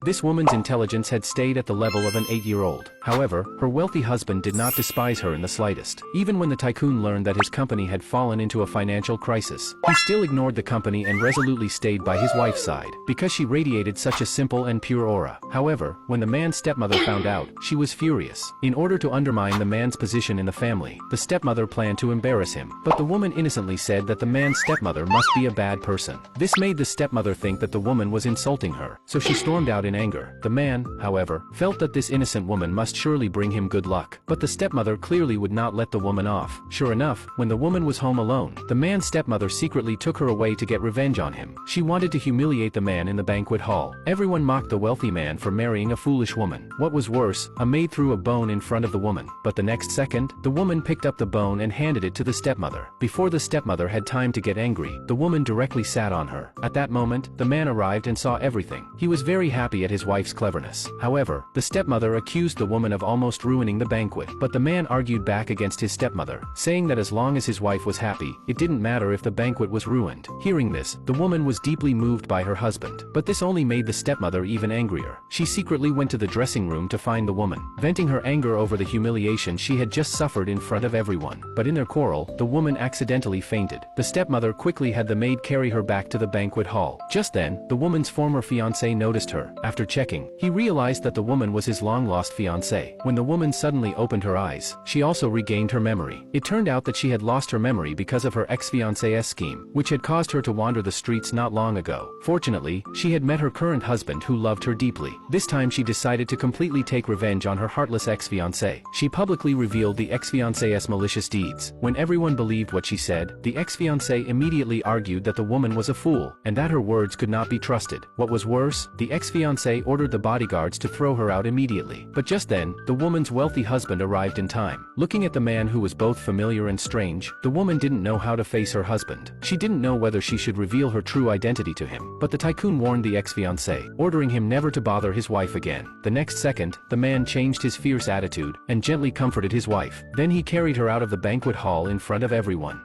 This woman's intelligence had stayed at the level of an 8-year-old. However, her wealthy husband did not despise her in the slightest. Even when the tycoon learned that his company had fallen into a financial crisis, he still ignored the company and resolutely stayed by his wife's side, because she radiated such a simple and pure aura. However, when the man's stepmother found out, she was furious. In order to undermine the man's position in the family, the stepmother planned to embarrass him. But the woman innocently said that the man's stepmother must be a bad person. This made the stepmother think that the woman was insulting her, so she stormed out in anger. The man, however, felt that this innocent woman must surely bring him good luck. But the stepmother clearly would not let the woman off. Sure enough, when the woman was home alone, the man's stepmother secretly took her away to get revenge on him. She wanted to humiliate the man in the banquet hall. Everyone mocked the wealthy man for marrying a foolish woman. What was worse, a maid threw a bone in front of the woman. But the next second, the woman picked up the bone and handed it to the stepmother. Before the stepmother had time to get angry, the woman directly sat on her. At that moment, the man arrived and saw everything. He was very happy at his wife's cleverness. However, the stepmother accused the woman of almost ruining the banquet. But the man argued back against his stepmother, saying that as long as his wife was happy, it didn't matter if the banquet was ruined. Hearing this, the woman was deeply moved by her husband. But this only made the stepmother even angrier. She secretly went to the dressing room to find the woman, venting her anger over the humiliation she had just suffered in front of everyone. But in their quarrel, the woman accidentally fainted. The stepmother quickly had the maid carry her back to the banquet hall. Just then, the woman's former fiancé noticed her. After checking, he realized that the woman was his long-lost fiancé. When the woman suddenly opened her eyes, she also regained her memory. It turned out that she had lost her memory because of her ex-fiancé's scheme, which had caused her to wander the streets not long ago. Fortunately, she had met her current husband who loved her deeply. This time she decided to completely take revenge on her heartless ex-fiancé. She publicly revealed the ex-fiancé's malicious deeds. When everyone believed what she said, the ex-fiancé immediately argued that the woman was a fool, and that her words could not be trusted. What was worse, the ex-fiancé ordered the bodyguards to throw her out immediately. But just then, the woman's wealthy husband arrived in time. Looking at the man who was both familiar and strange, the woman didn't know how to face her husband. She didn't know whether she should reveal her true identity to him. But the tycoon warned the ex-fiancé, ordering him never to bother his wife again. The next second, the man changed his fierce attitude and gently comforted his wife. Then he carried her out of the banquet hall in front of everyone.